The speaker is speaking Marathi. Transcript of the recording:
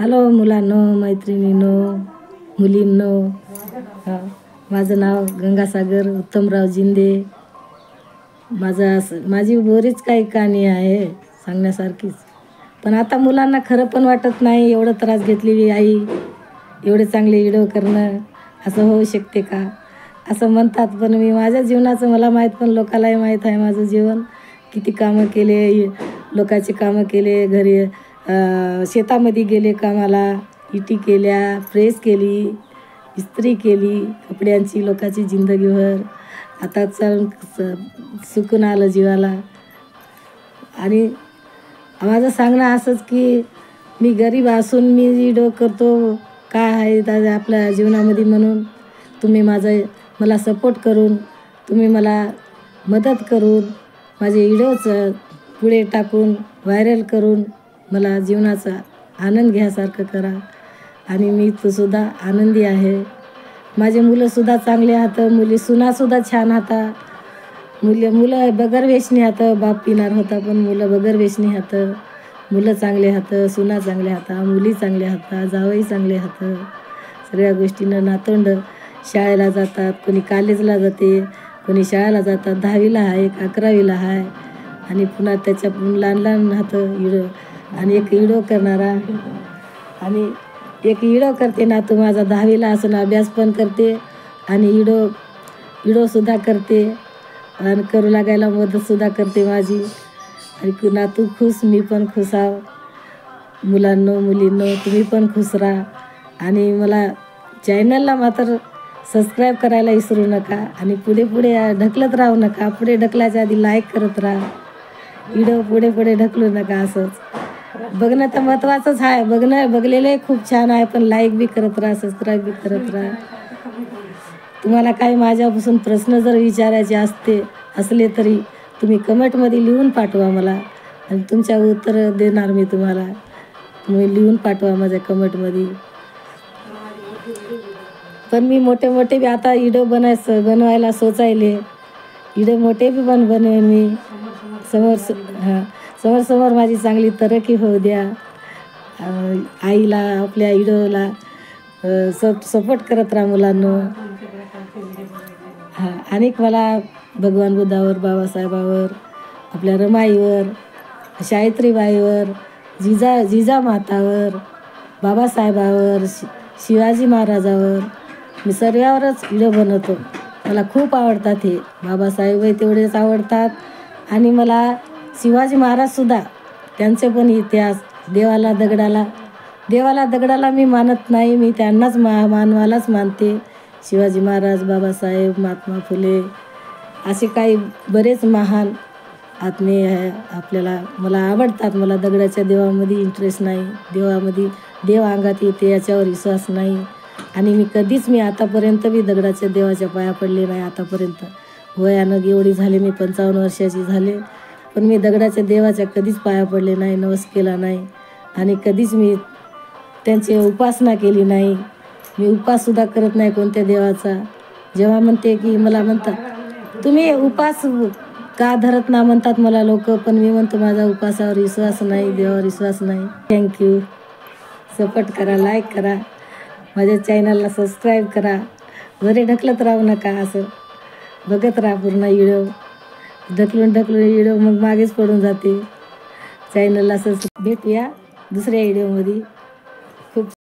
हॅलो मुलांनो, मैत्रिणींनो, मुलींनो, माझं नाव गंगासागर उत्तमराव जिंदे. माझी बरीच काही कहाणी आहे सांगण्यासारखीच. पण आता मुलांना खरं पण वाटत नाही, एवढं त्रास घेतलेली आई, एवढे चांगले व्हिडिओ करणं असं होऊ शकते का असं म्हणतात. पण मी माझ्या जीवनाचं मला माहीत, पण लोकांनाही माहीत आहे माझं जीवन. किती कामं केले, लोकांचे कामं केले, घरी शेतामध्ये गेले कामाला, इटी केल्या, प्रेस केली, इस्त्री केली कपड्यांची लोकांची जिंदगीभर. आता सुकून आलं जीवाला. आणि माझं सांगणं असंच की मी गरीब असून मी व्हिडिओ करतो, काय आहे आपल्या जीवनामध्ये. म्हणून तुम्ही मला सपोर्ट करून, तुम्ही मला मदत करून, माझे व्हिडिओच पुढे टाकून व्हायरल करून मला जीवनाचा आनंद घ्यासारखं करा. आणि मी सुद्धा आनंदी आहे. माझे मुलंसुद्धा चांगले आहात, सुनासुद्धा छान आहात. मुलं बगर वेशनी आहात. बाप पिणार होता पण मुलं बगर वेशनी आहात. मुलं चांगले आहात, सुना चांगले आहात, मुली चांगले आहात, जावई चांगले आहात. सगळ्या गोष्टीनं नातवंड शाळेला जातात, कोणी कॉलेजला जाते, कोणी शाळेला जातात. 10वीला आहे, 11वीला आहे. आणि पुन्हा त्याच्या लहान लहान आहात. आणि एक व्हिडिओ करणारा, आणि एक व्हिडिओ करते ना. तो माझा 10वीला असून अभ्यास पण करते आणि व्हिडिओसुद्धा करते आणि करू लागायला मदतसुद्धा करते माझी. आणि नातू खुश, मी पण खुश आहो. मुलांनो, मुलींनो, तुम्ही पण खुश राहा. आणि मला चॅनलला मात्र सबस्क्राईब करायला विसरू नका. आणि पुढे पुढे ढकलत राहू नका. पुढे ढकलायच्या आधी लाईक करत राहा. व्हिडिओ पुढे पुढे ढकलू नका. असंच बघणं तर महत्त्वाचंच आहे. बघलेले खूप छान आहे, पण लाईक बी करत राहा, सबस्क्राईब बी करत राहा. तुम्हाला काही माझ्यापासून प्रश्न जर विचारायचे असले तरी तुम्ही कमेंटमध्ये लिहून पाठवा मला, आणि तुमच्या उत्तर देणार मी तुम्हाला. तुम्ही लिहून पाठवा माझ्या कमेंटमध्ये. पण मी मोठे बी आता व्हिडिओ बनवायला सोचायले. व्हिडिओ मोठे बी बनवेन मी. समोर माझी चांगली तरक्की होऊ द्या. आईला, आपल्या व्हिडिओला सपोर्ट करत राहा मुलांनो. आणि मला भगवान बुद्धावर, बाबासाहेबावर, आपल्या रमाईवर, सावित्रीबाईवर, जिजामातावर, बाबासाहेबावर, शिवाजी महाराजावर मी सर्वांवरच व्हिडिओ बनवतो. मला खूप आवडतात हे. बाबासाहेबही तेवढेच आवडतात. आणि मला शिवाजी महाराजसुद्धा, त्यांचे पण इतिहास, देवाला दगडाला मी मानत नाही, मी त्यांनाच मानवालाच मानते. शिवाजी महाराज, बाबासाहेब, महात्मा फुले, असे काही बरेच महान आत्मीय आहे आपल्याला. मला आवडतात. मला दगडाच्या देवामध्ये इंटरेस्ट नाही. देव अंगात येते याच्यावर विश्वास नाही. आणि मी आतापर्यंत बी दगडाच्या देवाच्या पाया पडले नाही. आतापर्यंत वयानं एवढी झाली, मी 55 वर्षाची झाले, पण मी दगडाच्या देवाच्या कधीच पाया पडले नाही, नवस केला नाही. आणि कधीच मी त्यांची उपासना केली नाही. मी उपाससुद्धा करत नाही कोणत्या देवाचा. जेव्हा म्हणते की मला म्हणतात तुम्ही उपास का धरत ना म्हणतात मला लोक, पण मी म्हणतो माझा उपासावर विश्वास नाही, देवावर विश्वास नाही. थँक्यू. सपोर्ट करा, लाईक करा, माझ्या चॅनलला सबस्क्राईब करा. घरी ढकलत राहू नका. असं बघत राहा पूर्ण व्हिडिओ. ढकलून व्हिडिओ मग मागेच पडून जाते. चॅनलला भेटूया दुसऱ्या व्हिडिओमध्ये. खूप